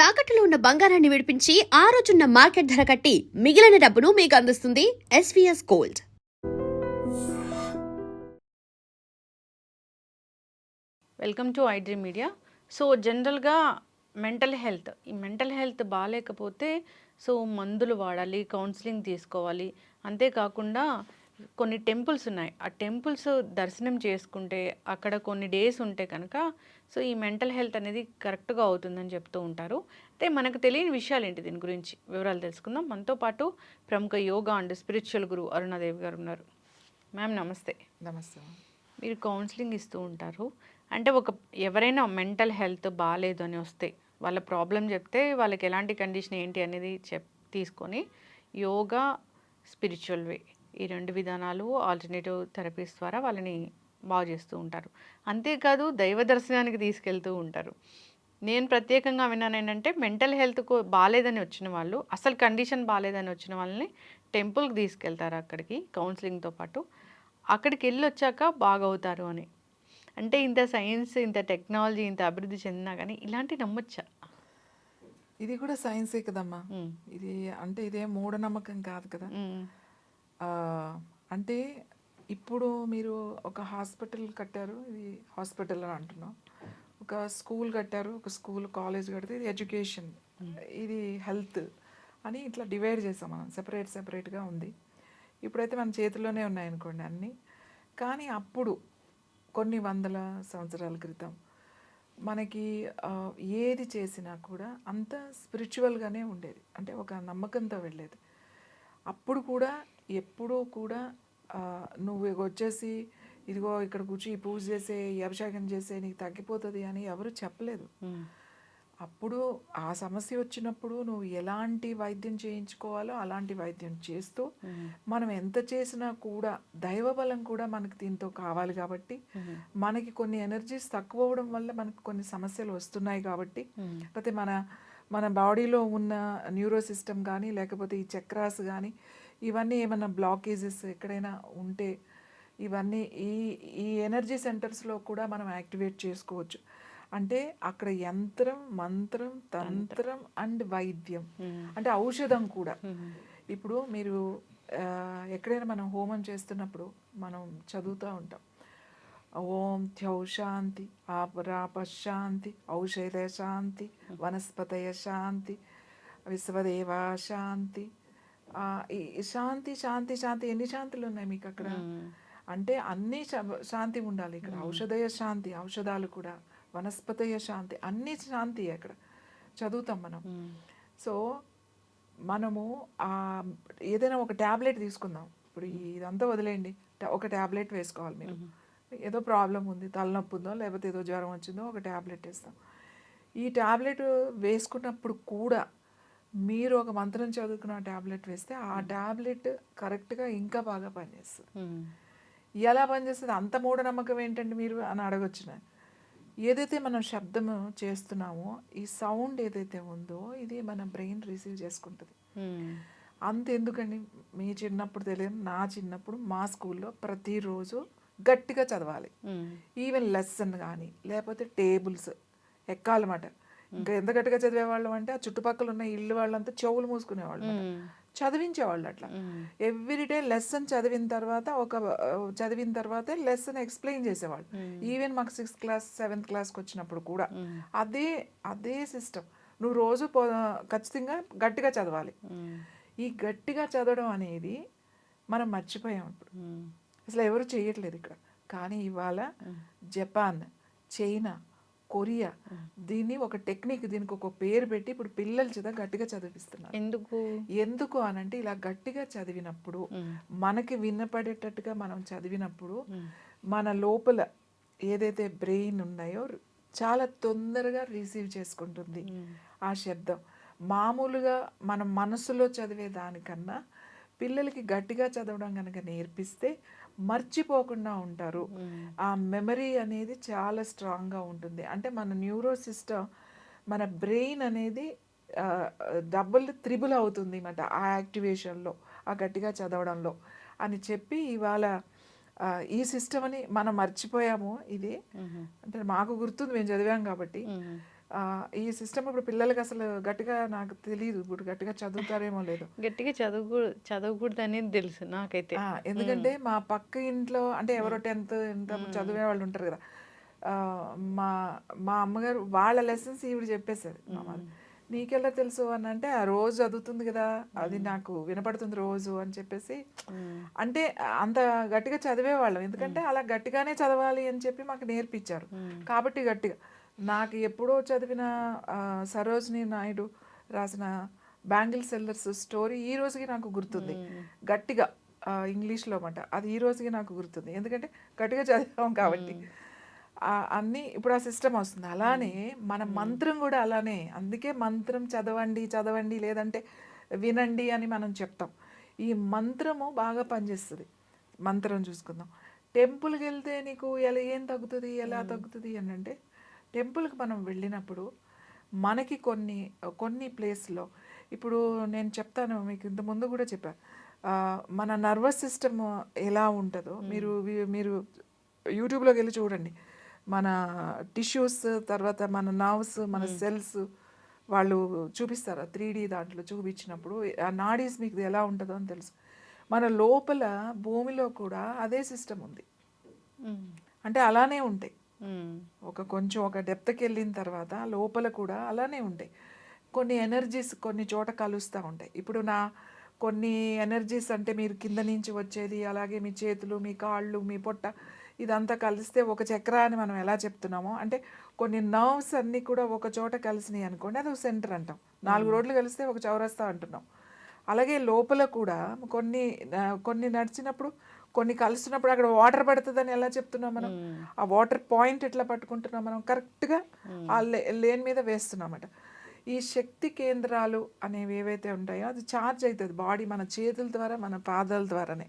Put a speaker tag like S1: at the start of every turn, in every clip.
S1: తాకట్టులో ఉన్న బంగారాన్ని విడిపించి ఆ రోజున్న మార్కెట్ ధర కట్టి మిగిలిన డబ్బును మీకు అందిస్తుంది SVS gold.
S2: Welcome to iDream media. So జనరల్గా ఈ మెంటల్ హెల్త్ బాగాలేకపోతే మందులు వాడాలి, కౌన్సిలింగ్ తీసుకోవాలి. అంతేకాకుండా కొన్ని టెంపుల్స్ ఉన్నాయి, ఆ టెంపుల్స్ దర్శనం చేసుకుంటే అక్కడ కొన్ని డేస్ ఉంటే కనుక ఈ మెంటల్ హెల్త్ అనేది కరెక్ట్గా అవుతుందని చెప్తూ ఉంటారు. అయితే మనకు తెలియని విషయాలు ఏంటి, దీని గురించి వివరాలు తెలుసుకుందాం. మనతో పాటు ప్రముఖ యోగా అండ్ స్పిరిచువల్ గురు అరుణాదేవి గారు ఉన్నారు. మ్యామ్ నమస్తే.
S3: నమస్తే.
S2: మీరు కౌన్సిలింగ్ ఇస్తూ ఉంటారు. అంటే ఎవరైనా మెంటల్ హెల్త్ బాగాలేదు అని వస్తే వాళ్ళ ప్రాబ్లం చెప్తే వాళ్ళకి ఎలాంటి కండిషన్ ఏంటి అనేది తీసుకొని యోగా, స్పిరిచువల్ వే, ఈ రెండు విధానాలు ఆల్టర్నేటివ్ థెరపీస్ ద్వారా వాళ్ళని బాగు చేస్తూ ఉంటారు. అంతేకాదు దైవ దర్శనానికి తీసుకెళ్తూ ఉంటారు. నేను ప్రత్యేకంగా విన్నాను ఏంటంటే మెంటల్ హెల్త్కు బాగాలేదని వచ్చిన వాళ్ళు, అసలు కండిషన్ బాగాలేదని వచ్చిన వాళ్ళని టెంపుల్కి తీసుకెళ్తారు. అక్కడికి కౌన్సిలింగ్తో పాటు అక్కడికి వెళ్ళి వచ్చాక బాగవుతారు అని. అంటే ఇంత సైన్స్, ఇంత టెక్నాలజీ, ఇంత అభివృద్ధి చెందినా కానీ ఇలాంటి నమ్మొచ్చా?
S3: ఇది కూడా సైన్సే కదమ్మా. ఇది అంటే ఇదే మూఢనమ్మకం కాదు కదా. అంటే ఇప్పుడు మీరు ఒక హాస్పిటల్ కట్టారు, ఇది హాస్పిటల్ అని అంటున్నాం. ఒక స్కూల్ కట్టారు, ఒక స్కూల్ కాలేజ్ కడితే ఇది ఎడ్యుకేషన్, ఇది హెల్త్ అని ఇట్లా డివైడ్ చేసాం మనం. సెపరేట్గా ఉంది. ఇప్పుడైతే మన చేతిలోనే ఉన్నాయనుకోండి అన్నీ. కానీ అప్పుడు కొన్ని వందల సంవత్సరాల క్రితం మనకి ఏది చేసినా కూడా అంత స్పిరిచువల్గానే ఉండేది. అంటే ఒక నమ్మకంతో వెళ్ళేది. అప్పుడు కూడా ఎప్పుడూ కూడా నువ్వు వచ్చేసి ఇదిగో ఇక్కడ కూర్చి ఈ పూజ చేసే, ఈ అభిషేకం చేసే, నీకు తగ్గిపోతుంది అని ఎవరు చెప్పలేదు. అప్పుడు ఆ సమస్య వచ్చినప్పుడు నువ్వు ఎలాంటి వైద్యం చేయించుకోవాలో అలాంటి వైద్యం చేస్తూ, మనం ఎంత చేసినా కూడా దైవబలం కూడా మనకి దీంతో కావాలి కాబట్టి, మనకి కొన్ని ఎనర్జీస్ తక్కువ అవ్వడం వల్ల మనకు కొన్ని సమస్యలు వస్తున్నాయి కాబట్టి, లేకపోతే మన బాడీలో ఉన్న న్యూరో సిస్టమ్ కానీ, లేకపోతే ఈ చక్రాస్ కానీ, ఇవన్నీ ఏమైనా బ్లాకేజెస్ ఎక్కడైనా ఉంటే ఇవన్నీ ఈ ఎనర్జీ సెంటర్స్లో కూడా మనం యాక్టివేట్ చేసుకోవచ్చు. అంటే అక్కడ యంత్రం, మంత్రం, తంత్రం అండ్ వైద్యం, అంటే ఔషధం కూడా. ఇప్పుడు మీరు ఎక్కడైనా మనం హోమం చేస్తున్నప్పుడు మనం చదువుతూ ఉంటాం, ఓం థ్యౌ శాంతి, ఆపరాప శాంతి, ఔషధ శాంతి, వనస్పతయ శాంతి, విశ్వదేవా శాంతి. ఈ శాంతి శాంతి శాంతి ఎన్ని శాంతులు ఉన్నాయి మీకు అక్కడ? అంటే అన్నీ శాంతి ఉండాలి ఇక్కడ. ఔషధయ శాంతి, ఔషధాలు కూడా, వనస్పతయ శాంతి, అన్ని శాంతి అక్కడ చదువుతాం మనం. సో మనము ఏదైనా ఒక ట్యాబ్లెట్ తీసుకుందాం. ఇప్పుడు ఇదంతా వదిలేయండి, ఒక ట్యాబ్లెట్ వేసుకోవాలి మీరు. ఏదో ప్రాబ్లం ఉంది, తలనొప్పి ఉందో లేకపోతే ఏదో జ్వరం వచ్చిందో ఒక ట్యాబ్లెట్ వేస్తాం. ఈ ట్యాబ్లెట్ వేసుకున్నప్పుడు కూడా మీరు ఒక మంత్రం చదువుకున్న ట్యాబ్లెట్ వేస్తే ఆ ట్యాబ్లెట్ కరెక్ట్గా ఇంకా బాగా పనిచేస్తుంది. ఎలా పనిచేస్తుంది? అంత మూఢనమ్మకం ఏంటండి మీరు అని అడగొచ్చు. ఏదైతే మనం శబ్దము చేస్తున్నామో ఈ సౌండ్ ఏదైతే ఉందో ఇది మన బ్రెయిన్ రిసీవ్ చేసుకుంటుంది. అంత ఎందుకండి, మీ చిన్నప్పుడు తెలియదు, నా చిన్నప్పుడు మా స్కూల్లో ప్రతిరోజు గట్టిగా చదవాలి. ఈవెన్ లెసన్ కానీ లేకపోతే టేబుల్స్ ఎక్కాలన్నమాట. ఇంకా ఎంత గట్టిగా చదివేవాళ్ళం అంటే ఆ చుట్టుపక్కల ఉన్న ఇల్లు వాళ్ళంతా చెవులు మూసుకునేవాళ్ళు, చదివించేవాళ్ళు. అట్లా ఎవ్రీడే లెసన్ చదివిన తర్వాత లెసన్ ఎక్స్ప్లెయిన్ చేసేవాళ్ళు. ఈవెన్ మాకు 6th క్లాస్ 7th క్లాస్కి వచ్చినప్పుడు కూడా అదే సిస్టమ్. నువ్వు రోజు ఖచ్చితంగా గట్టిగా చదవాలి. ఈ గట్టిగా చదవడం అనేది మనం మర్చిపోయాం ఇప్పుడు, అసలు ఎవరు చేయట్లేదు ఇక్కడ. కానీ ఇవాళ జపాన్, చైనా, కొరియా దీన్ని ఒక టెక్నిక్, దీనికి ఒక పేరు పెట్టి ఇప్పుడు పిల్లల చేత గట్టిగా చదివిస్తున్నారు. ఎందుకు అనంటే ఇలా గట్టిగా చదివినప్పుడు, మనకి వినపడేటట్టుగా మనం చదివినప్పుడు మన లోపల ఏదైతే బ్రెయిన్ ఉన్నాయో చాలా తొందరగా రిసీవ్ చేసుకుంటుంది ఆ శబ్దం. మామూలుగా మనం మనసులో చదివే దానికన్నా పిల్లలకి గట్టిగా చదవడం కనుక నేర్పిస్తే మర్చిపోకుండా ఉంటారు. ఆ మెమరీ అనేది చాలా స్ట్రాంగ్గా ఉంటుంది. అంటే మన న్యూరో సిస్టమ్, మన బ్రెయిన్ అనేది త్రిబుల్ అవుతుంది అన్నమాట ఆ యాక్టివేషన్లో, ఆ గట్టిగా చదవడంలో అని చెప్పి ఇవాళ ఈ సిస్టమ్ అని మనం మర్చిపోయాము. ఇది అంటే మాకు గుర్తుంది, మేము చదివాం కాబట్టి. ఈ సిస్టమ్ ఇప్పుడు పిల్లలకి అసలు గట్టిగా నాకు తెలియదు ఇప్పుడు గట్టిగా చదువుతారేమో లేదో.
S2: గట్టిగా చదవకూడదు అనేది తెలుసు నాకైతే.
S3: ఎందుకంటే మా పక్క ఇంట్లో అంటే ఎవరో 10th ఇంత చదివే వాళ్ళు ఉంటారు కదా. ఆ, మా మా అమ్మగారు వాళ్ళ లెసన్స్ ఈవిడ చెప్పేశారు. మా మదర్ నీకెలా తెలుసు అని అంటే ఆ రోజు చదువుతుంది కదా అది నాకు వినపడుతుంది రోజు అని చెప్పేసి. అంటే అంత గట్టిగా చదివేవాళ్ళం ఎందుకంటే అలా గట్టిగానే చదవాలి అని చెప్పి మాకు నేర్పించారు కాబట్టి గట్టిగా. నాకు ఎప్పుడో చదివిన సరోజిని నాయుడు రాసిన బ్యాంగిల్ సెల్లర్స్ స్టోరీ ఈ రోజుకి నాకు గుర్తుంది గట్టిగా. ఇంగ్లీష్లో మాట అది ఈ రోజుకి నాకు గుర్తుంది ఎందుకంటే గట్టిగా చదివాం కాబట్టి. అన్నీ ఇప్పుడు ఆ సిస్టమ్ వస్తుంది. అలానే మన మంత్రం కూడా అలానే. అందుకే మంత్రం చదవండి చదవండి లేదంటే వినండి అని మనం చెప్తాం. ఈ మంత్రము బాగా పనిచేస్తుంది. మంత్రం చూసుకుందాం. టెంపుల్కి వెళ్తే నీకు ఎలా ఏం తగ్గుతుంది ఎలా తగ్గుతుంది అని అంటే టెంపుల్కి మనం వెళ్ళినప్పుడు మనకి కొన్ని కొన్ని ప్లేస్లో ఇప్పుడు నేను చెప్తాను మీకు ఇంత ముందు కూడా చెప్పాను. మన నర్వస్ సిస్టమ్ ఎలా ఉంటుందో మీరు యూట్యూబ్లోకి వెళ్ళి చూడండి. మన టిష్యూస్ తర్వాత మన నర్వ్స్ మన సెల్స్ వాళ్ళు చూపిస్తారు 3D దాంట్లో చూపించినప్పుడు ఆ నాడీస్ మీకు ఎలా ఉంటుందో అని తెలుసు. మన లోపల భూమిలో కూడా అదే సిస్టమ్ ఉంది. అంటే అలానే ఉంటాయి. కొంచెం ఒక డెప్త్కి వెళ్ళిన తర్వాత లోపల కూడా అలానే ఉంటాయి. కొన్ని ఎనర్జీస్ కొన్ని చోట కలుస్తూ ఉంటాయి. ఇప్పుడు కొన్ని ఎనర్జీస్ అంటే మీరు కింద నుంచి వచ్చేది అలాగే మీ చేతులు మీ కాళ్ళు మీ పొట్ట ఇదంతా కలిస్తే ఒక చక్ర అని మనం ఎలా చెప్తున్నామో అంటే కొన్ని నర్వ్స్ అన్నీ కూడా ఒక చోట కలిసినాయి అనుకోండి అది ఒక సెంటర్ అంటాం. 4 రోడ్లు కలిస్తే ఒక చౌరస్తా అంటున్నాం. అలాగే లోపల కూడా కొన్ని నడిచినప్పుడు కొన్ని కలుస్తున్నప్పుడు అక్కడ వాటర్ పడుతుందని ఎలా చెప్తున్నాం మనం. ఆ వాటర్ పాయింట్ ఎట్లా పట్టుకుంటున్నాం మనం కరెక్ట్గా ఆ లేన్ మీద వేస్తున్నామట. ఈ శక్తి కేంద్రాలు అనేవి ఏవైతే ఉంటాయో అది ఛార్జ్ అవుతుంది బాడీ మన చేతుల ద్వారా మన పాదాల ద్వారానే.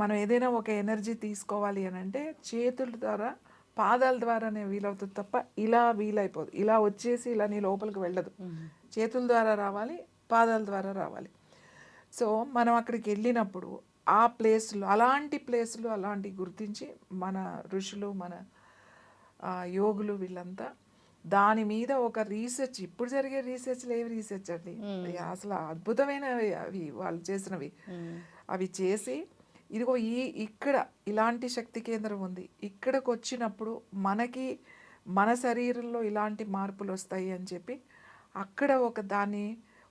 S3: మనం ఏదైనా ఒక ఎనర్జీ తీసుకోవాలి అని అంటే చేతుల ద్వారా పాదాల ద్వారానే వీలవుతుంది తప్ప ఇలా వీలైపోదు. ఇలా వచ్చేసి ఇలా నీ లోపలికి వెళ్ళదు. చేతుల ద్వారా రావాలి పాదాల ద్వారా రావాలి. సో మనం అక్కడికి వెళ్ళినప్పుడు ఆ ప్లేస్లో అలాంటి గుర్తించి మన ఋషులు మన యోగులు వీళ్ళంతా దాని మీద ఒక రీసెర్చ్ ఇప్పుడు జరిగే రీసెర్చ్లు ఏవి రీసెర్చ్ అండి అసలు అద్భుతమైనవి అవి వాళ్ళు చేసినవి. అవి చేసి ఇదిగో ఇక్కడ ఇలాంటి శక్తి కేంద్రం ఉంది ఇక్కడికి వచ్చినప్పుడు మనకి మన శరీరంలో ఇలాంటి మార్పులు వస్తాయి అని చెప్పి అక్కడ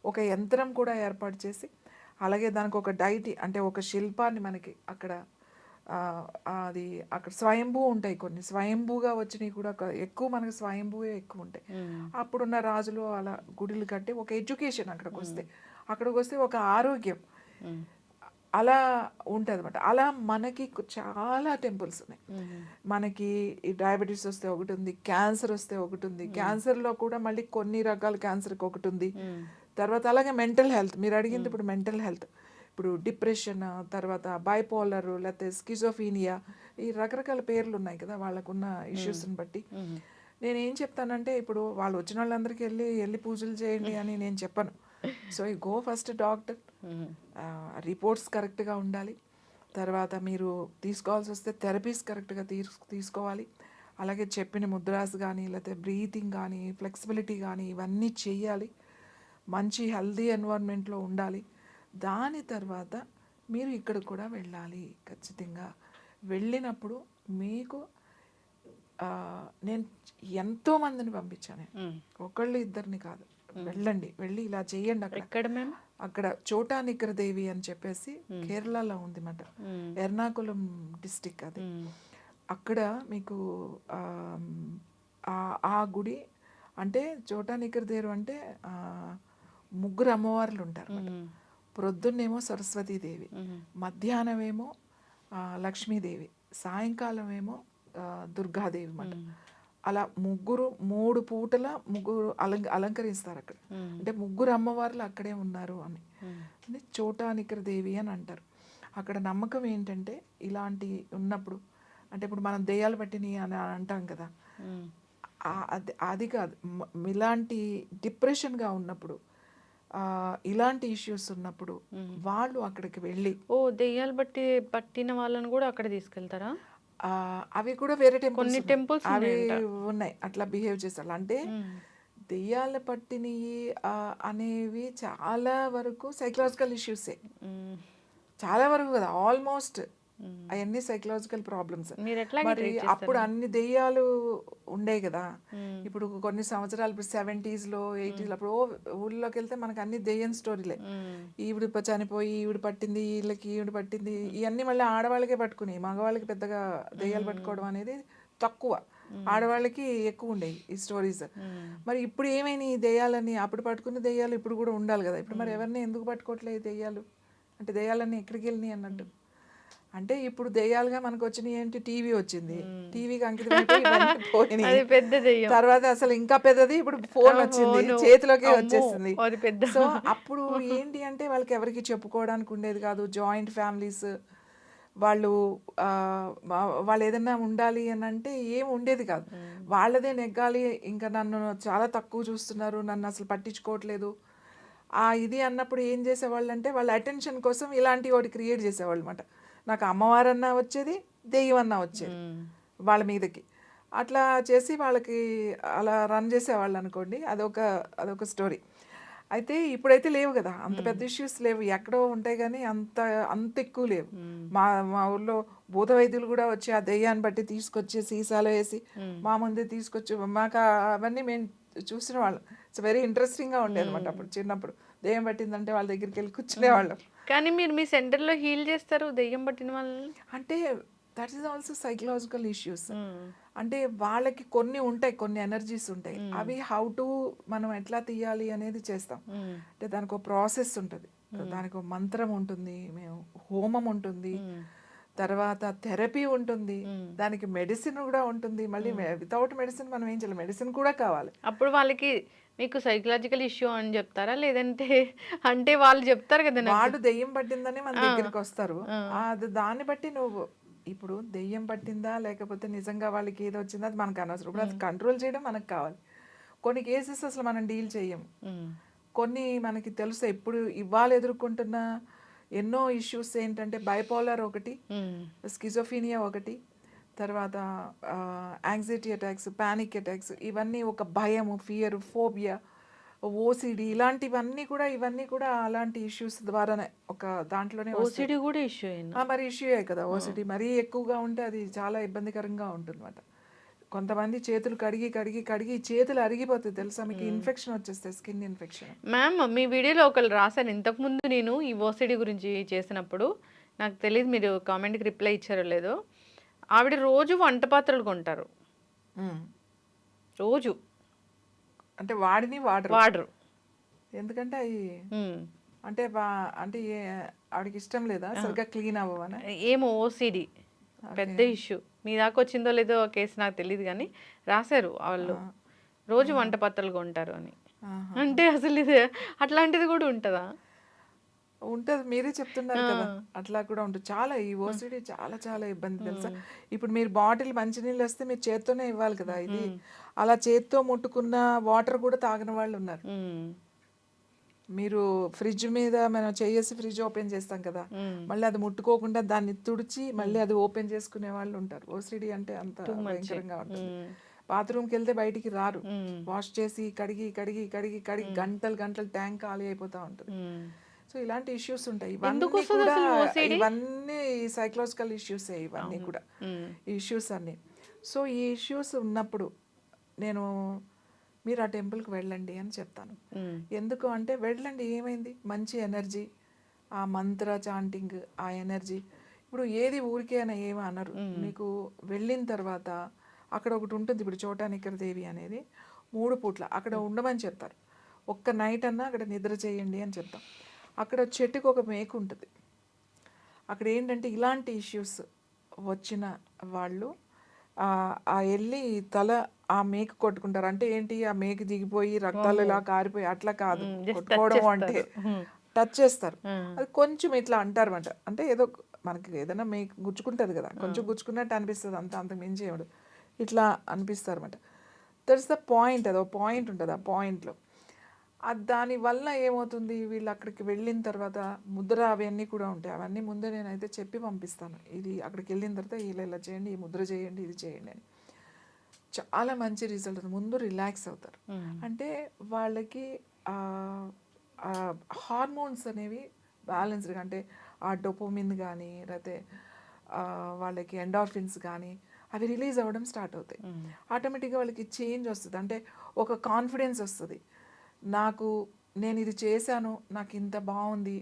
S3: ఒక యంత్రం కూడా ఏర్పాటు చేసి అలాగే దానికి ఒక డైటీ అంటే ఒక శిల్పాన్ని మనకి అక్కడ అది అక్కడ స్వయంభూ ఉంటాయి. కొన్ని స్వయంభూగా వచ్చినవి కూడా ఎక్కువ మనకి స్వయంభూవే ఎక్కువ ఉంటాయి. అప్పుడున్న రాజులు అలా గుడులు కట్టి ఒక ఎడ్యుకేషన్ అక్కడికి వస్తే ఒక ఆరోగ్యం అలా ఉంటుంది అనమాట. అలా మనకి చాలా టెంపుల్స్ ఉన్నాయి. మనకి ఈ డయాబెటీస్ వస్తే ఒకటి ఉంది, క్యాన్సర్ వస్తే ఒకటి ఉంది. క్యాన్సర్లో కూడా మళ్ళీ కొన్ని రకాల క్యాన్సర్కి ఒకటి ఉంది. తర్వాత అలాగే మెంటల్ హెల్త్ మీరు అడిగింది ఇప్పుడు మెంటల్ హెల్త్ ఇప్పుడు డిప్రెషన్ తర్వాత బైపోలర్ లేకపోతే స్కిజోఫీనియా ఈ రకరకాల పేర్లు ఉన్నాయి కదా వాళ్ళకున్న ఇష్యూస్ని బట్టి. నేనేం చెప్తానంటే ఇప్పుడు వాళ్ళు వచ్చిన వాళ్ళందరికీ వెళ్ళి పూజలు చేయండి అని నేను చెప్పను. సో ఈ గో ఫస్ట్ డాక్టర్ రిపోర్ట్స్ కరెక్ట్గా ఉండాలి. తర్వాత మీరు తీసుకోవాల్సి వస్తే థెరపీస్ కరెక్ట్గా తీసుకోవాలి. అలాగే చెప్పిన ముద్రాస్ కానీ లేకపోతే బ్రీతింగ్ కానీ ఫ్లెక్సిబిలిటీ కానీ ఇవన్నీ చేయాలి. మంచి హెల్దీ ఎన్వైరన్మెంట్లో ఉండాలి. దాని తర్వాత మీరు ఇక్కడ కూడా వెళ్ళాలి. ఖచ్చితంగా వెళ్ళినప్పుడు మీకు నేను ఎంతోమందిని పంపించాను. ఒకళ్ళు ఇద్దరిని కాదు. వెళ్ళి ఇలా చేయండి. అక్కడ చోటా నికర దేవి అని చెప్పేసి కేరళలో ఉంది మాట. ఎర్నాకుళం డిస్టిక్ అది. అక్కడ మీకు ఆ గుడి అంటే చోటా నికర దేవి అంటే 3 అమ్మవార్లు ఉంటారు. ప్రొద్దున్నేమో సరస్వతీదేవి, మధ్యాహ్నమేమో లక్ష్మీదేవి, సాయంకాలం ఏమో దుర్గాదేవి మాట. అలా 3 పూటల 3 అలంకరిస్తారు అక్కడ. అంటే 3 అమ్మవార్లు అక్కడే ఉన్నారు అని చోటా నికర దేవి అని అంటారు. అక్కడ నమ్మకం ఏంటంటే ఇలాంటి ఉన్నప్పుడు అంటే ఇప్పుడు మనం దెయ్యాలు పట్టిని అని అంటాం కదా, అది కాదు. ఇలాంటి డిప్రెషన్గా ఉన్నప్పుడు ఇలాంటి ఇష్యూస్ ఉన్నప్పుడు వాళ్ళు అక్కడికి వెళ్ళి
S2: దెయ్యాలు పట్టిన వాళ్ళని కూడా అక్కడ తీసుకెళ్తారా?
S3: అవి కూడా వేరే
S2: కొన్ని
S3: టెంపుల్స్
S2: టెంపుల్స్
S3: అవి
S2: ఉన్నాయంట.
S3: ఉన్నాయి అట్లా బిహేవ్ చేస్తారు. అంటే దెయ్యాలు పట్టినవి అనేవి చాలా వరకు సైకలాజికల్ ఇష్యూసే, చాలా వరకు కదా, ఆల్మోస్ట్ అవన్నీ సైకలాజికల్ ప్రాబ్లమ్స్.
S2: మీరు ఎట్లాగే
S3: మరి
S2: ట్రీట్
S3: అప్పుడు
S2: చేస్తారు?
S3: అన్ని దెయ్యాలు ఉండే కదా. ఇప్పుడు కొన్ని సంవత్సరాలు, ఇప్పుడు 70s లో 80s లో అప్పుడు ఊళ్ళోకి వెళ్తే మనకు అన్ని దెయ్యం స్టోరీలే. ఈవిడ చనిపోయి ఈవిడ పట్టింది, వీళ్ళకి ఈవిడ పట్టింది, ఇవన్నీ మళ్ళీ ఆడవాళ్ళకే పట్టుకుని, మగవాళ్ళకి పెద్దగా దెయ్యాలు పట్టుకోవడం అనేది తక్కువ, ఆడవాళ్ళకి ఎక్కువ ఉండేవి ఈ స్టోరీస్. మరి ఇప్పుడు ఏమైనా ఈ దెయ్యాలని, అప్పుడు పట్టుకున్న దెయ్యాలు ఇప్పుడు కూడా ఉండాలి కదా. ఇప్పుడు మరి ఎవరిని ఎందుకు పట్టుకోవట్లేదు దెయ్యాలు? అంటే దెయ్యాలన్నీ ఎక్కడికి వెళ్ళినాయి అన్నట్టు. అంటే ఇప్పుడు దెయ్యాలుగా మనకు వచ్చినాయి ఏంటి, టీవీ వచ్చింది, టీవీకి అంకితం అయిపోయి ఇవన్నీ పోయినాయి.
S2: అది పెద్ద దెయ్యం.
S3: తర్వాత అసలు ఇంకా పెద్దది ఇప్పుడు ఫోన్ వచ్చింది,
S2: ఫోను.
S3: చేతిలోకి
S2: అమ్మో,
S3: వచ్చేసింది.
S2: అది పెద్ద.
S3: సో అప్పుడు ఏంటి అంటే వాళ్ళకి ఎవరికి చెప్పుకోవడానికి ఉండేది కాదు, జాయింట్ ఫ్యామిలీస్. వాళ్ళు వాళ్ళు ఏదైనా ఉండాలి అని అంటే ఏం ఉండేది కాదు, వాళ్ళదే నెగ్గాలి. ఇంకా నన్ను చాలా తక్కువ చూస్తున్నారు, నన్ను అసలు పట్టించుకోవట్లేదు ఇది అన్నప్పుడు ఏం చేసేవాళ్ళు అంటే వాళ్ళ అటెన్షన్ కోసం ఇలాంటి ఒకటి క్రియేట్ చేసేవాళ్ళు అనమాట. నాకు అమ్మవారన్నా వచ్చేది, దెయ్యం అన్నా వచ్చేది వాళ్ళ మీదకి. అట్లా చేసి వాళ్ళకి అలా రన్ చేసేవాళ్ళు అనుకోండి. అదొక స్టోరీ. అయితే ఇప్పుడైతే లేవు కదా, అంత పెద్ద ఇష్యూస్ లేవు, ఎక్కడో ఉంటాయి కానీ అంత అంత ఎక్కువ లేవు. మా మా ఊళ్ళో భూత వైద్యులు కూడా వచ్చి ఆ దెయ్యాన్ని బట్టి తీసుకొచ్చి సీసాలో వేసి మా ముందే తీసుకొచ్చి, మాకు అవన్నీ మేము చూసిన వాళ్ళం. ఇట్స్ వెరీ ఇంట్రెస్టింగ్గా ఉండేది అనమాట. అప్పుడు చిన్నప్పుడు దెయ్యం పట్టిందంటే వాళ్ళ దగ్గరికి వెళ్ళి కూర్చునేవాళ్ళం.
S2: కానీ మీరు మీ సెంటర్లో హీల్ చేస్తారు దెయ్యం పట్టిన వాళ్ళని?
S3: అంటే that is also psychological issues. అంటే వాళ్ళకి కొన్ని ఉంటాయి, కొన్ని ఎనర్జీస్ ఉంటాయి, అవి హౌ టు మనం ఎట్లా తీయాలి అనేది చేస్తాం. అంటే దానికి ఒక ప్రాసెస్ ఉంటుంది, దానికి ఒక మంత్రం ఉంటుంది, మేము హోమం ఉంటుంది, తర్వాత థెరపీ ఉంటుంది, దానికి మెడిసిన్ కూడా ఉంటుంది. మళ్ళీ వితౌట్ మెడిసిన్ మనం ఏం చేయాలి, మెడిసిన్ కూడా కావాలి.
S2: అప్పుడు వాళ్ళకి మీకు సైకలాజికల్ ఇష్యూ అని చెప్తారా, లేదంటే అంటే వాళ్ళు చెప్తారు కదా నాకు.
S3: వాళ్ళు దెయ్యం పట్టిందని మన దగ్గరికి వస్తారు, అది దాన్ని బట్టి నువ్వు ఇప్పుడు దెయ్యం పట్టిందా లేకపోతే నిజంగా వాళ్ళకి ఏదో వచ్చిందా అది మనకు అనవసరం. ఇప్పుడు అది కంట్రోల్ చేయడం మనకు కావాలి. కొన్ని కేసెస్ అసలు మనం డీల్ చేయము, కొన్ని మనకి తెలుసు. ఇప్పుడు ఇవాళ ఎదుర్కొంటున్న ఎన్నో ఇష్యూస్ ఏంటంటే బైపోలర్ ఒకటి, స్కిజోఫీనియా ఒకటి, తర్వాత యాంగ్జైటీ అటాక్స్, పానిక్ అటాక్స్, ఇవన్నీ ఒక భయము, ఫియర్, ఫోబియా, ఓసిడి, ఇవన్నీ కూడా అలాంటి ఇష్యూస్ ద్వారానే ఒక దాంట్లోనే వస్తాయి.
S2: ఓసిడి కూడా ఇష్యూ అయినా
S3: మరి ఇష్యూయే కదా ఓసిడి. మరీ ఎక్కువగా ఉంటే అది చాలా ఇబ్బందికరంగా ఉంటుంది అన్నమాట. కొంతమంది చేతులు కడిగి కడిగి కడిగి చేతులు అరిగిపోతాయి తెలుసా మీకు, ఇన్ఫెక్షన్ వచ్చేస్తాయి, స్కిన్ ఇన్ఫెక్షన్.
S2: మ్యామ్ మీ వీడియోలో ఒకరు రాశారు ఇంతకుముందు, నేను ఈ ఓసిడి గురించి చేసినప్పుడు, నాకు తెలియదు మీరు కామెంట్కి రిప్లై ఇచ్చారో లేదో, ఆవిడ రోజు వంట పాత్రలు కొంటారు, రోజు
S3: అంటే వాడిని
S2: వాడరు.
S3: ఎందుకంటే అవి అంటే అంటే ఆవిడకి ఇష్టం లేదా, సరిగ్గా క్లీన్ అవ్వవనా?
S2: ఏమో ఓసిడి పెద్ద ఇష్యూ. మీ దాకా వచ్చిందో లేదో కేసు నాకు తెలియదు, కానీ రాశారు వాళ్ళు రోజు వంట పాత్రలు కొంటారు అని. అంటే అసలు ఇది అట్లాంటిది కూడా ఉంటుందా?
S3: ఉంటుంది, మీరే చెప్తున్నారు కదా, అట్లా కూడా ఉంటుంది. చాలా ఈ ఓసిడి చాలా చాలా ఇబ్బంది తెలుసా. ఇప్పుడు మీరు బాటిల్ మంచినీళ్ళు వస్తే మీరు చేత్తోనే ఇవ్వాలి కదా, ఇది అలా చేత్తో ముట్టుకున్న వాటర్ కూడా తాగని వాళ్ళు ఉన్నారు. మీరు ఫ్రిడ్జ్ మీద మనం చేసి ఫ్రిడ్జ్ ఓపెన్ చేస్తాం కదా, మళ్ళీ అది ముట్టుకోకుండా దాన్ని తుడిచి మళ్ళీ అది ఓపెన్ చేసుకునే వాళ్ళు ఉంటారు. ఓసిడి అంటే అంత భయంకరంగా ఉంటుంది. బాత్రూమ్కి వెళ్తే బయటికి రారు, వాష్ చేసి కడిగి కడిగి కడిగి కడిగి గంటలు గంటలు ట్యాంక్ ఖాళీ అయిపోతూ ఉంటుంది. సో ఇలాంటి ఇష్యూస్ ఉంటాయి. ఇవన్నీ సైకలాజికల్ ఇష్యూస్, ఇవన్నీ కూడా ఇష్యూస్ అన్నీ. సో ఈ ఇష్యూస్ ఉన్నప్పుడు నేను మీరు ఆ టెంపుల్కి వెళ్ళండి అని చెప్తాను. ఎందుకు అంటే వెళ్ళండి, ఏమైంది, మంచి ఎనర్జీ, ఆ మంత్ర చాంటింగ్, ఆ ఎనర్జీ. ఇప్పుడు ఏది ఊరికే అని ఏమీ అనరు. మీకు వెళ్ళిన తర్వాత అక్కడ ఒకటి ఉంటుంది, ఇప్పుడు చోటానిక్కర దేవి అనేది 3 పూట్ల అక్కడ ఉండమని చెప్తారు. ఒక్క నైట్ అన్నా అక్కడ నిద్ర చేయండి అని చెప్తాం. అక్కడ చెట్టుకు ఒక మేకు ఉంటుంది. అక్కడ ఏంటంటే ఇలాంటి ఇష్యూస్ వచ్చిన వాళ్ళు వెళ్ళి తల ఆ మేకు కొట్టుకుంటారు. అంటే ఏంటి, ఆ మేకు దిగిపోయి రక్తాలు ఇలా కారిపోయి అట్లా కాదు, కొట్టుకోవడం అంటే టచ్ చేస్తారు. అది కొంచెం ఇట్లా అంటారు అనమాట. అంటే ఏదో మనకి ఏదైనా మేకు గుచ్చుకుంటుంది కదా, కొంచెం గుచ్చుకున్నట్టు అనిపిస్తుంది, అంత మించి ఏమిడు ఇట్లా అనిపిస్తారు అనమాట. That's the point. అదో పాయింట్ ఉంటుంది, ఆ పాయింట్లో దానివల్ల ఏమవుతుంది, వీళ్ళు అక్కడికి వెళ్ళిన తర్వాత ముద్ర అవన్నీ కూడా ఉంటాయి. అవన్నీ ముందే నేనైతే చెప్పి పంపిస్తాను. ఇది అక్కడికి వెళ్ళిన తర్వాత ఇలా ఇలా చేయండి, ఈ ముద్ర చేయండి, ఇది చేయండి అని. చాలా మంచి రిజల్ట్ ఉంది. ముందు రిలాక్స్ అవుతారు. అంటే వాళ్ళకి హార్మోన్స్ అనేవి బ్యాలెన్స్డ్గా, అంటే ఆ డోపమిన్ కానీ లేకపోతే వాళ్ళకి ఎండార్ఫిన్స్ కానీ అవి రిలీజ్ అవ్వడం స్టార్ట్ అవుతాయి. ఆటోమేటిక్గా వాళ్ళకి చేంజ్ వస్తుంది. అంటే ఒక కాన్ఫిడెన్స్ వస్తుంది. నేను ఇది చేశాను, నాకు ఇంత బాగుంది,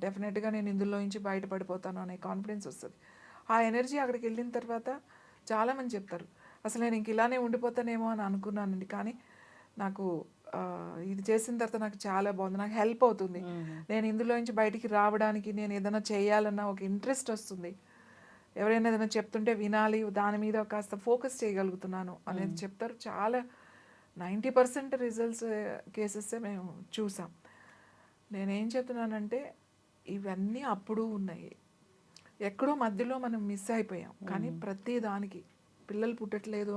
S3: డెఫినెట్గా నేను ఇందులో నుంచి బయటపడిపోతాను అనే కాన్ఫిడెన్స్ వస్తుంది. ఆ ఎనర్జీ అక్కడికి వెళ్ళిన తర్వాత చాలామంది చెప్తారు, అసలు నేను ఇంక ఇలానే ఉండిపోతానేమో అని అనుకున్నానండి, కానీ నాకు ఇది చేసిన తర్వాత నాకు చాలా బాగుంది, నాకు హెల్ప్ అవుతుంది, నేను ఇందులో నుంచి బయటికి రావడానికి నేను ఏదైనా చేయాలన్న ఒక ఇంట్రెస్ట్ వస్తుంది, ఎవరైనా ఏదైనా చెప్తుంటే వినాలి, దాని మీద కాస్త ఫోకస్ చేయగలుగుతున్నాను అనేది చెప్తారు. చాలా 90% రిజల్ట్స్ కేసెస్ మేము చూసాం. నేనేం చెప్తున్నానంటే ఇవన్నీ అప్పుడు ఉన్నాయి, ఎక్కడో మధ్యలో మనం మిస్ అయిపోయాం. కానీ ప్రతి దానికి పిల్లలు పుట్టట్లేదు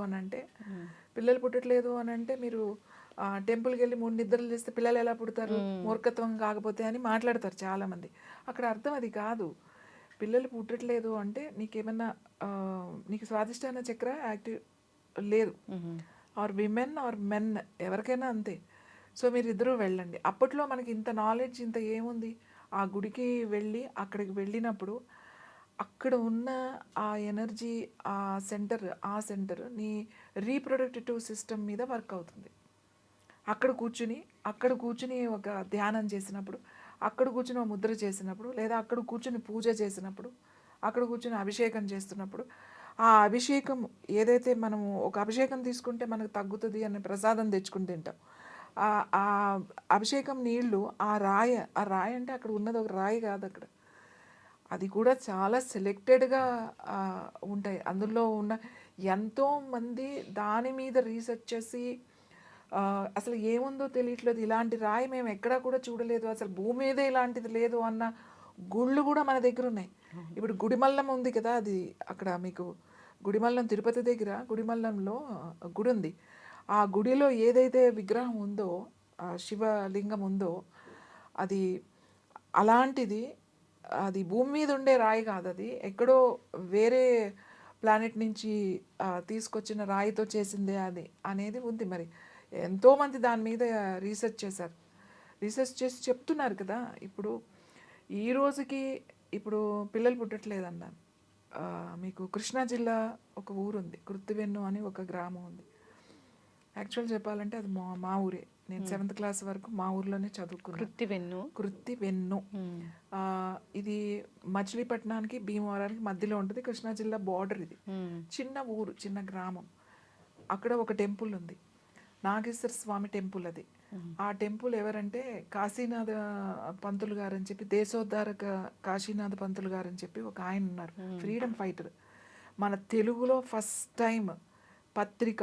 S3: అని అంటే మీరు టెంపుల్కి వెళ్ళి 3 నిద్రలు చేస్తే పిల్లలు ఎలా పుడతారు, మూర్ఖత్వం కాకపోతే అని మాట్లాడతారు చాలామంది. అక్కడ అర్థం అది కాదు. పిల్లలు పుట్టట్లేదు అంటే నీకేమన్నా నీకు స్వాదిష్టాన చక్ర యాక్టివ్ లేదు, ఆర్ విమెన్ ఆర్ మెన్ ఎవరికైనా అంతే. సో మీరు ఇద్దరూ వెళ్ళండి. అప్పట్లో మనకి ఇంత నాలెడ్జ్ ఇంత ఏముంది, ఆ గుడికి వెళ్ళి అక్కడికి వెళ్ళినప్పుడు అక్కడ ఉన్న ఆ ఎనర్జీ, ఆ సెంటర్ నీ రీప్రొడక్టివ్ సిస్టమ్ మీద వర్క్ అవుతుంది. అక్కడ కూర్చుని ఒక ధ్యానం చేసినప్పుడు, అక్కడ కూర్చుని ఒక ముద్ర చేసినప్పుడు, లేదా అక్కడ కూర్చుని పూజ చేసినప్పుడు, అక్కడ కూర్చుని అభిషేకం చేస్తున్నప్పుడు, ఆ అభిషేకం ఏదైతే మనము ఒక అభిషేకం తీసుకుంటే మనకు తగ్గుతుంది అనే ప్రసాదం తెచ్చుకుని తింటాం. ఆ అభిషేకం నీళ్ళు ఆ రాయి అంటే అక్కడ ఉన్నది ఒక రాయి కాదు, అక్కడ అది కూడా చాలా సెలెక్టెడ్గా ఉంటాయి. అందులో ఉన్న ఎంతోమంది దాని మీద రీసెర్చ్ చేసి అసలు ఏముందో తెలియట్లేదు, ఇలాంటి రాయి మేము ఎక్కడా కూడా చూడలేదు, అసలు భూమి మీదే ఇలాంటిది లేదు అన్న గుళ్ళు కూడా మన దగ్గర ఉన్నాయి. ఇప్పుడు గుడిమల్లం ఉంది కదా, అది అక్కడ మీకు గుడిమల్లం తిరుపతి దగ్గర గుడిమల్లంలో గుడి ఉంది. ఆ గుడిలో ఏదైతే విగ్రహం ఉందో, శివలింగం ఉందో, అది అలాంటిది, అది భూమి మీద ఉండే రాయి కాదు, అది ఎక్కడో వేరే ప్లానెట్ నుంచి తీసుకొచ్చిన రాయితో చేసిందే అది అనేది ఉంది. మరి ఎంతోమంది దాని మీద రీసెర్చ్ చేసి చెప్తున్నారు కదా. ఇప్పుడు ఈ రోజుకి ఇప్పుడు పిల్లలు పుట్టట్లేదన్నారు. మీకు కృష్ణా జిల్లా ఒక ఊరు ఉంది, కృత్తివెన్ను అని ఒక గ్రామం ఉంది. యాక్చువల్ చెప్పాలంటే అది మా ఊరే. నేను 7th క్లాస్ వరకు మా ఊర్లోనే చదువుకున్నాను. కృత్తివెన్ను ఇది మచిలీపట్నానికి భీమవరానికి మధ్యలో ఉంటుంది. కృష్ణా జిల్లా బార్డర్ ఇది. చిన్న ఊరు, చిన్న గ్రామం. అక్కడ ఒక టెంపుల్ ఉంది, నాగేశ్వర స్వామి టెంపుల్. అది ఆ టెంపుల్ ఎవరంటే కాశీనాథ పంతులు గారు అని చెప్పి, దేశోద్ధారక కాశీనాథ పంతులు గారు అని చెప్పి ఒక ఆయన ఉన్నారు, ఫ్రీడమ్ ఫైటర్. మన తెలుగులో ఫస్ట్ టైం పత్రిక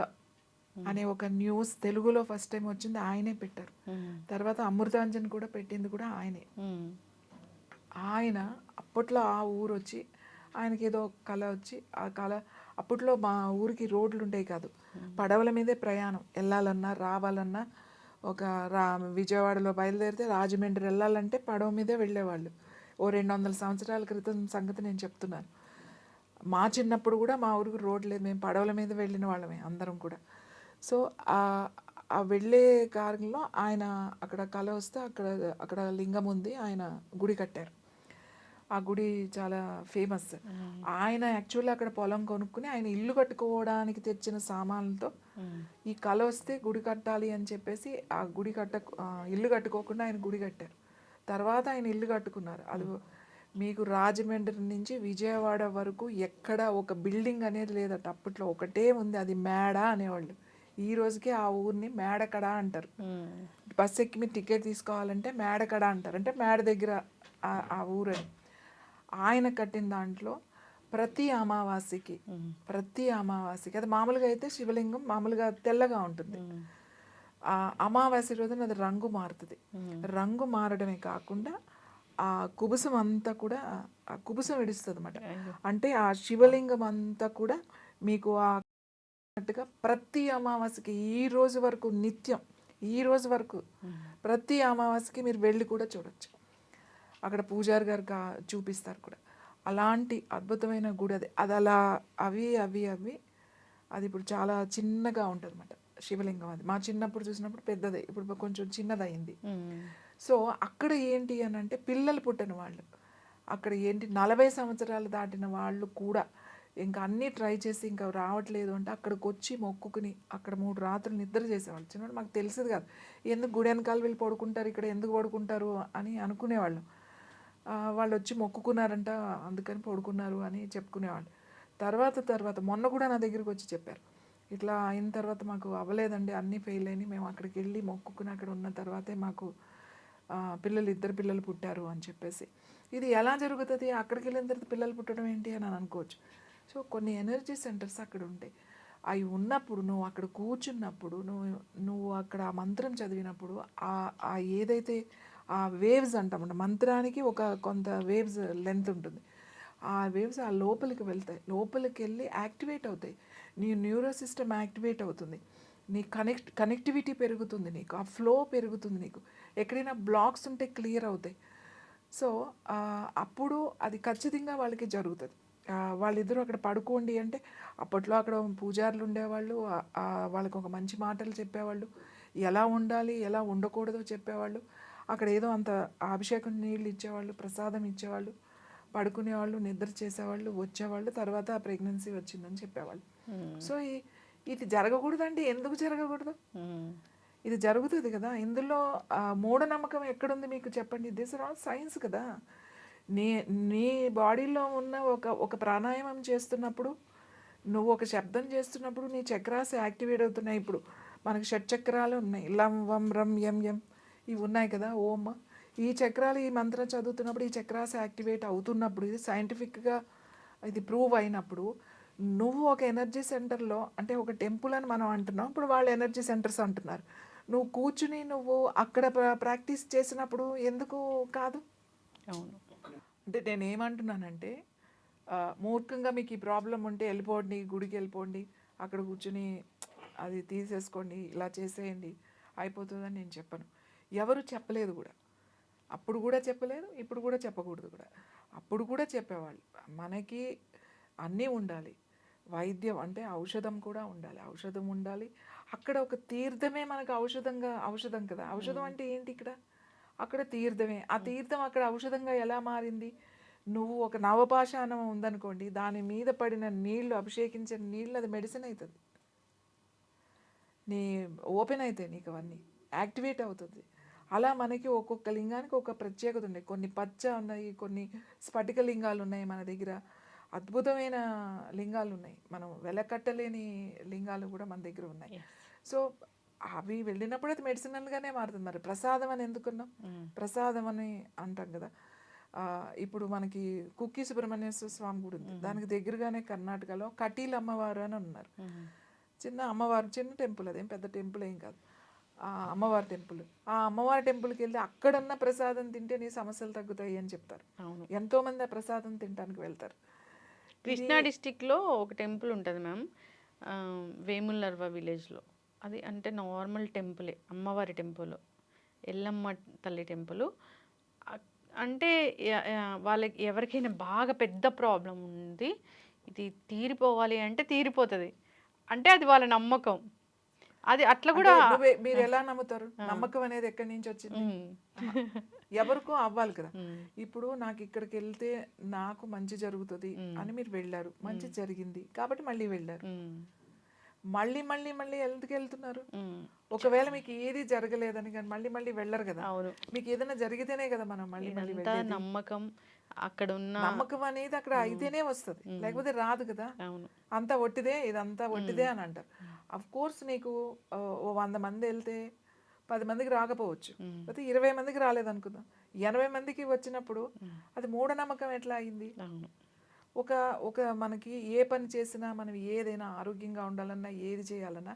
S3: అనే ఒక న్యూస్ తెలుగులో ఫస్ట్ టైం వచ్చింది ఆయనే పెట్టారు. తర్వాత అమృతాంజన్ కూడా పెట్టింది కూడా ఆయనే. ఆయన అప్పట్లో ఆ ఊరు వచ్చి ఆయనకి ఏదో కళ వచ్చి, ఆ కళ అప్పట్లో మా ఊరికి రోడ్లు ఉండేవి కాదు, పడవల మీదే ప్రయాణం, వెళ్ళాలన్నా రావాలన్నా ఒక విజయవాడలో బయలుదేరితే రాజమండ్రి వెళ్ళాలంటే పడవ మీదే వెళ్ళేవాళ్ళు. ఓ 200 సంవత్సరాల క్రితం సంగతి నేను చెప్తున్నాను. మా చిన్నప్పుడు కూడా మా ఊరికి రోడ్ లేదు, మేము పడవల మీద వెళ్ళిన వాళ్ళమే అందరం కూడా. సో ఆ వెళ్ళే కారణంలో ఆయన అక్కడ కళ వస్తే అక్కడ లింగం ఉంది, ఆయన గుడి కట్టారు. ఆ గుడి చాలా ఫేమస్. ఆయన యాక్చువల్లీ అక్కడ పొలం కొనుక్కుని ఆయన ఇల్లు కట్టుకోవడానికి తెచ్చిన సామాన్లతో ఈ కళ వస్తే గుడి కట్టాలి అని చెప్పేసి ఆ ఇల్లు కట్టుకోకుండా ఆయన గుడి కట్టారు. తర్వాత ఆయన ఇల్లు కట్టుకున్నారు. అది మీకు రాజమండ్రి నుంచి విజయవాడ వరకు ఎక్కడ ఒక బిల్డింగ్ అనేది లేదట. అప్పట్లో ఒకటే ఉంది, అది మేడ అనేవాళ్ళు. ఈ రోజుకి ఆ ఊరిని మేడకడ అంటారు. బస్ ఎక్కి మీరు టికెట్ తీసుకోవాలంటే మేడకడ అంటారు, అంటే మేడ దగ్గర ఆ ఊరని. ఆయన కట్టిన దాంట్లో ప్రతి అమావాస్యకి అది మామూలుగా అయితే శివలింగం మామూలుగా తెల్లగా ఉంటుంది, ఆ అమావాస్య రోజున అది రంగు మారుతుంది. రంగు మారడమే కాకుండా ఆ కుబుసం అంతా కూడా ఆ కుబుసం విడుస్తుంది అన్నమాట. అంటే ఆ శివలింగం అంతా కూడా మీకు ప్రతి అమావాస్యకి ఈ రోజు వరకు నిత్యం ఈ రోజు వరకు ప్రతి అమావాస్యకి మీరు వెళ్ళి కూడా చూడొచ్చు. అక్కడ పూజారి గారు చూపిస్తారు కూడా. అలాంటి అద్భుతమైన గుడి అది. అది అలా అవి అది ఇప్పుడు చాలా చిన్నగా ఉంటుంది అన్నమాట శివలింగం. అది మా చిన్నప్పుడు చూసినప్పుడు పెద్దదే, ఇప్పుడు కొంచెం చిన్నదయింది. సో అక్కడ ఏంటి అని అంటే పిల్లలు పుట్టిన వాళ్ళు, అక్కడ ఏంటి 40 సంవత్సరాలు దాటిన వాళ్ళు కూడా ఇంకా అన్నీ ట్రై చేసి ఇంకా రావట్లేదు అంటే అక్కడికి వచ్చి మొక్కుకుని అక్కడ 3 రాత్రులు నిద్ర చేసేవాళ్ళు. చిన్నప్పుడు మాకు తెలిసేది కాదు, ఎందుకు గుడి వెనకాల వీళ్ళు పడుకుంటారు, ఇక్కడ ఎందుకు పడుకుంటారు అని అనుకునేవాళ్ళం. వాళ్ళు వచ్చి మొక్కుకున్నారంట, అందుకని పడుకున్నారు అని చెప్పుకునేవాళ్ళు. తర్వాత మొన్న కూడా నా దగ్గరికి వచ్చి చెప్పారు, ఇట్లా అయిన తర్వాత మాకు అవ్వలేదండి, అన్నీ ఫెయిల్ అయినాయి, మేము అక్కడికి వెళ్ళి మొక్కుకుని అక్కడ ఉన్న తర్వాతే మాకు ఇద్దరు పిల్లలు పుట్టారు అని చెప్పేసి. ఇది ఎలా జరుగుతుంది, అక్కడికి వెళ్ళిన తర్వాత పిల్లలు పుట్టడం ఏంటి అని అనుకోవచ్చు. సో కొన్ని ఎనర్జీ సెంటర్స్ అక్కడ ఉంటాయి. అవి ఉన్నప్పుడు నువ్వు అక్కడ కూర్చున్నప్పుడు నువ్వు అక్కడ ఆ మంత్రం చదివినప్పుడు ఆ ఏదైతే ఆ వేవ్స్ అంటామంట, మంత్రానికి కొంత వేవ్స్ లెంత్ ఉంటుంది. ఆ వేవ్స్ ఆ లోపలికి వెళ్తాయి, లోపలికి వెళ్ళి యాక్టివేట్ అవుతాయి. నీ న్యూరో సిస్టమ్ యాక్టివేట్ అవుతుంది, నీ కనెక్టివిటీ పెరుగుతుంది, నీకు ఆ ఫ్లో పెరుగుతుంది, నీకు ఎక్కడైనా బ్లాక్స్ ఉంటే క్లియర్ అవుతాయి. సో అప్పుడు అది ఖచ్చితంగా వాళ్ళకి జరుగుతుంది. వాళ్ళిద్దరూ అక్కడ పడుకోండి అంటే అప్పట్లో అక్కడ పూజారులు ఉండేవాళ్ళు, వాళ్ళకి ఒక మంచి మాటలు చెప్పేవాళ్ళు, ఎలా ఉండాలి ఎలా ఉండకూడదో చెప్పేవాళ్ళు. అక్కడ ఏదో అంత అభిషేకం నీళ్ళు ఇచ్చేవాళ్ళు, ప్రసాదం ఇచ్చేవాళ్ళు, పడుకునేవాళ్ళు, నిద్ర చేసేవాళ్ళు, వచ్చేవాళ్ళు, తర్వాత ప్రెగ్నెన్సీ వచ్చిందని చెప్పేవాళ్ళు. సో ఇది జరగకూడదండి, ఎందుకు జరగకూడదు? ఇది జరుగుతుంది కదా. ఇందులో మూఢనమ్మకం ఎక్కడుంది మీకు చెప్పండి? దిస్ ఆర్ ఆల్ సైన్స్ కదా. నీ బాడీలో ఉన్న ఒక ప్రాణాయామం చేస్తున్నప్పుడు, నువ్వు ఒక శబ్దం చేస్తున్నప్పుడు నీ చక్రాస్ యాక్టివేట్ అవుతున్నాయి. ఇప్పుడు మనకి షట్చక్రాలు ఉన్నాయి, లం వం రం యం యం ఇవి ఉన్నాయి కదా, ఓం. ఈ చక్రాలు ఈ మంత్రం చదువుతున్నప్పుడు ఈ చక్రాస్ యాక్టివేట్ అవుతున్నప్పుడు, ఇది సైంటిఫిక్గా ఇది ప్రూవ్ అయినప్పుడు, నువ్వు ఒక ఎనర్జీ సెంటర్లో, అంటే ఒక టెంపుల్ అని మనం అంటున్నాం, ఇప్పుడు వాళ్ళు ఎనర్జీ సెంటర్స్ అంటున్నారు. నువ్వు కూర్చుని నువ్వు అక్కడ ప్రాక్టీస్ చేసినప్పుడు ఎందుకు కాదు?
S2: అవును.
S3: అంటే నేను ఏమంటున్నానంటే, మూర్ఖంగా మీకు ఈ ప్రాబ్లం ఉంటే వెళ్ళిపోండి, గుడికి వెళ్ళిపోండి, అక్కడ కూర్చుని అది తీసేసుకోండి, ఇలా చేసేయండి అయిపోతుందని నేను చెప్పను. ఎవరు చెప్పలేదు కూడా, అప్పుడు కూడా చెప్పలేదు, ఇప్పుడు కూడా చెప్పకూడదు కూడా. అప్పుడు కూడా చెప్పేవాళ్ళు మనకి అన్నీ ఉండాలి, వైద్యం అంటే ఔషధం కూడా ఉండాలి, ఔషధం ఉండాలి. అక్కడ ఒక తీర్థమే మనకు ఔషధం కదా. ఔషధం అంటే ఏంటి ఇక్కడ? అక్కడ తీర్థమే. ఆ తీర్థం అక్కడ ఔషధంగా ఎలా మారింది? నువ్వు ఒక నవపాషాణం ఉందనుకోండి, దాని మీద పడిన నీళ్లు, అభిషేకించిన నీళ్ళు, అది మెడిసిన్ అవుతుంది. నీ ఓపెన్ అవుతాయి, నీకు అవన్నీ యాక్టివేట్ అవుతుంది. అలా మనకి ఒక్కొక్క లింగానికి ఒక ప్రత్యేకత ఉన్నాయి. కొన్ని పచ్చ ఉన్నాయి, కొన్ని స్ఫటిక లింగాలు ఉన్నాయి మన దగ్గర, అద్భుతమైన లింగాలు ఉన్నాయి, మనం వెలకట్టలేని లింగాలు కూడా మన దగ్గర ఉన్నాయి. సో అవి వెళ్ళినప్పుడు అది మెడిసినల్గానే మారుతుంది. మరి ప్రసాదం అని ఎందుకున్నాం? ప్రసాదం అని అంటాం కదా. ఇప్పుడు మనకి కుక్కి సుబ్రహ్మణ్యేశ్వర స్వామి గుడి ఉంది, దానికి దగ్గరగానే కర్ణాటకలో కటీల్ అమ్మవారు అని ఉన్నారు. చిన్న అమ్మవారు, చిన్న టెంపుల్, అదేం పెద్ద టెంపుల్ ఏం కాదు, ఆ అమ్మవారి టెంపుల్. ఆ అమ్మవారి టెంపుల్కి వెళ్ళి అక్కడన్న ప్రసాదం తింటే నీ సమస్యలు తగ్గుతాయి అని చెప్తారు. ఎంతోమంది ఆ ప్రసాదం తినడానికి వెళ్తారు.
S2: కృష్ణా డిస్టిక్లో ఒక టెంపుల్ ఉంటుంది మ్యామ్, వేములర్వ విలేజ్లో. అది అంటే నార్మల్ టెంపులే, అమ్మవారి టెంపుల్, ఎల్లమ్మ తల్లి టెంపుల్. అంటే వాళ్ళకి ఎవరికైనా బాగా పెద్ద ప్రాబ్లం ఉంది, ఇది తీరిపోవాలి అంటే తీరిపోతుంది, అంటే అది వాళ్ళ నమ్మకం. అది అట్లా కూడా
S3: మీరు ఎలా నమ్ముతారు? నమ్మకం అనేది ఎక్కడి నుంచి వచ్చింది? ఎవరికో అవ్వాలి కదా. ఇప్పుడు నాకు ఇక్కడికి వెళ్తే నాకు మంచి జరుగుతుంది అని మీరు వెళ్ళారు, మంచి జరిగింది కాబట్టి మళ్ళీ వెళ్ళారు. మళ్ళీ మళ్ళీ మళ్ళీ ఎందుకు వెళ్తున్నారు? ఒకవేళ మీకు ఏది జరగలేదని కానీ మళ్ళీ వెళ్ళరు కదా. మీకు ఏదైనా జరిగితేనే కదా మనం మళ్ళీ వెళ్ళేది.
S2: నమ్మకం అక్కడ ఉన్న
S3: నమ్మకం అనేది అక్కడ అయితేనే వస్తుంది, లేకపోతే రాదు కదా. అంతా ఒట్టిదే, ఇదంతా ఒట్టిదే అని అంటారు. అఫ్ కోర్స్ నీకు 100 మంది వెళ్తే 10 మందికి రాకపోవచ్చు, లేకపోతే 20 మందికి రాలేదనుకుందాం, 80 మందికి వచ్చినప్పుడు అది మూఢనమ్మకం ఎట్లా అయింది? ఒక మనకి ఏ పని చేసినా, మనం ఏదైనా ఆరోగ్యంగా ఉండాలన్నా, ఏది చేయాలన్నా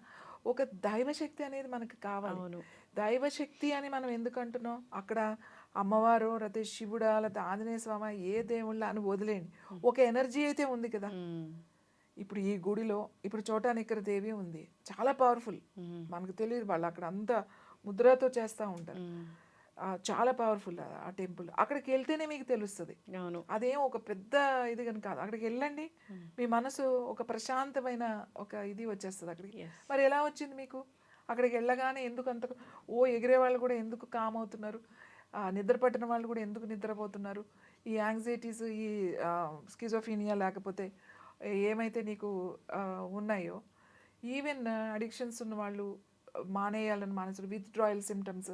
S3: ఒక దైవశక్తి అనేది మనకు కావాలి. దైవశక్తి అని మనం ఎందుకు అంటున్నాం? అక్కడ అమ్మవారు, లేకపోతే శివుడా, లేకపోతే ఆంజనేయ స్వామి, ఏ దేవుళ్ళ అని వదిలేండి, ఒక ఎనర్జీ అయితే ఉంది కదా. ఇప్పుడు ఈ గుడిలో ఇప్పుడు చోటా నిక్కర దేవి ఉంది, చాలా పవర్ఫుల్, మనకు తెలియదు. వాళ్ళు అక్కడ అంతా ముద్రతో చేస్తూ ఉంటారు. చాలా పవర్ఫుల్ ఆ టెంపుల్. అక్కడికి వెళ్తేనే మీకు తెలుస్తుంది.
S2: అవును.
S3: అదేం ఒక పెద్ద ఇది కనుక కాదు. అక్కడికి వెళ్ళండి, మీ మనసు ఒక ప్రశాంతమైన ఒక ఇది వచ్చేస్తుంది అక్కడికి.
S2: Yes.
S3: మరి ఎలా వచ్చింది మీకు? అక్కడికి వెళ్ళగానే ఎందుకు అంత ఎగిరే వాళ్ళు కూడా ఎందుకు కామ్ అవుతున్నారు? నిద్ర పట్టిన వాళ్ళు కూడా ఎందుకు నిద్రపోతున్నారు? ఈ యాంగ్జైటీస్, ఈ స్కిజోఫీనియా లేకపోతే ఏమైతే నీకు ఉన్నాయో, ఈవెన్ అడిక్షన్స్ ఉన్న వాళ్ళు మానేయాలని మనసులు, విత్డ్రాయల్ సిమ్టమ్స్,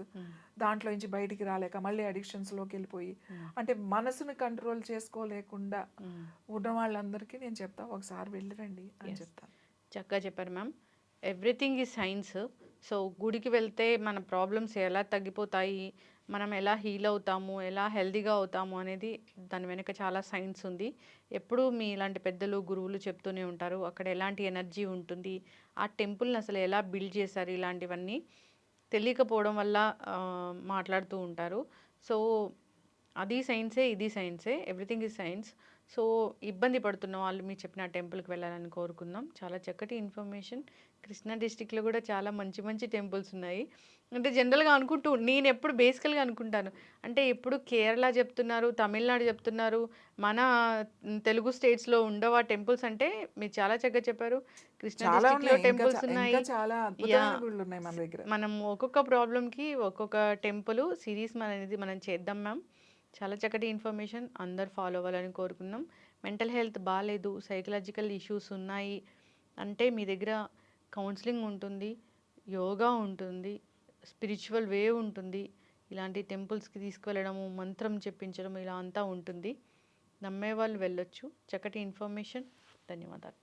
S3: దాంట్లో నుంచి బయటికి రాలేక మళ్ళీ అడిక్షన్స్లోకి వెళ్ళిపోయి, అంటే మనసుని కంట్రోల్ చేసుకోలేకుండా ఉన్న వాళ్ళందరికీ నేను చెప్తా, ఒకసారి వెళ్ళిరండి అని చెప్తాను.
S2: చక్కగా చెప్పారు మ్యామ్. ఎవ్రీథింగ్ ఈ సైన్స్. సో గుడికి వెళ్తే మన ప్రాబ్లమ్స్ ఎలా తగ్గిపోతాయి, మనం ఎలా హీల్ అవుతాము, ఎలా హెల్తీగా అవుతాము అనేది దాని వెనుక చాలా సైన్స్ ఉంది. ఎప్పుడూ మీ ఇలాంటి పెద్దలు గురువులు చెప్తూనే ఉంటారు అక్కడ ఎలాంటి ఎనర్జీ ఉంటుంది, ఆ టెంపుల్ని అసలు ఎలా బిల్డ్ చేశారు, ఇలాంటివన్నీ తెలియకపోవడం వల్ల మాట్లాడుతూ ఉంటారు. సో అది సైన్సే, ఇది సైన్సే, ఎవ్రీథింగ్ ఈజ్ సైన్స్. సో ఇబ్బంది పడుతున్న వాళ్ళు మీరు చెప్పిన టెంపుల్కి వెళ్ళాలని కోరుకుందాం. చాలా చక్కటి ఇన్ఫర్మేషన్. కృష్ణా డిస్టిక్లో కూడా చాలా మంచి మంచి టెంపుల్స్ ఉన్నాయి. అంటే జనరల్గా నేను ఎప్పుడు బేసికల్గా అనుకుంటాను, అంటే ఎప్పుడు కేరళ చెప్తున్నారు, తమిళనాడు చెప్తున్నారు, మన తెలుగు స్టేట్స్లో ఉండవా టెంపుల్స్ అంటే మీరు చాలా చక్కగా చెప్పారు. కృష్ణా
S3: చాలా
S2: డిస్టిక్లో
S3: ఉన్నాయి,
S2: టెంపుల్స్ ఉన్నాయి.
S3: చాలా అద్భుతమైన గుళ్ళు ఉన్నాయి మన దగ్గర.
S2: మనం ఒక్కొక్క ప్రాబ్లంకి ఒక్కొక్క టెంపుల్ సిరీస్ అనేది మనం చేద్దాం మ్యామ్. చాలా చక్కటి ఇన్ఫర్మేషన్, అందరు ఫాలో అవ్వాలని కోరుకుందాం. మెంటల్ హెల్త్ బాగాలేదు, సైకలాజికల్ ఇష్యూస్ ఉన్నాయి అంటే మీ దగ్గర కౌన్సిలింగ్ ఉంటుంది, యోగా ఉంటుంది, స్పిరిచువల్ వే ఉంటుంది, ఇలాంటి టెంపుల్స్కి తీసుకువెళ్ళడము, మంత్రం చెప్పించడం ఇలా అంతా ఉంటుంది. నమ్మేవాళ్ళు వెళ్ళొచ్చు. చక్కటి ఇన్ఫర్మేషన్. ధన్యవాదాలు.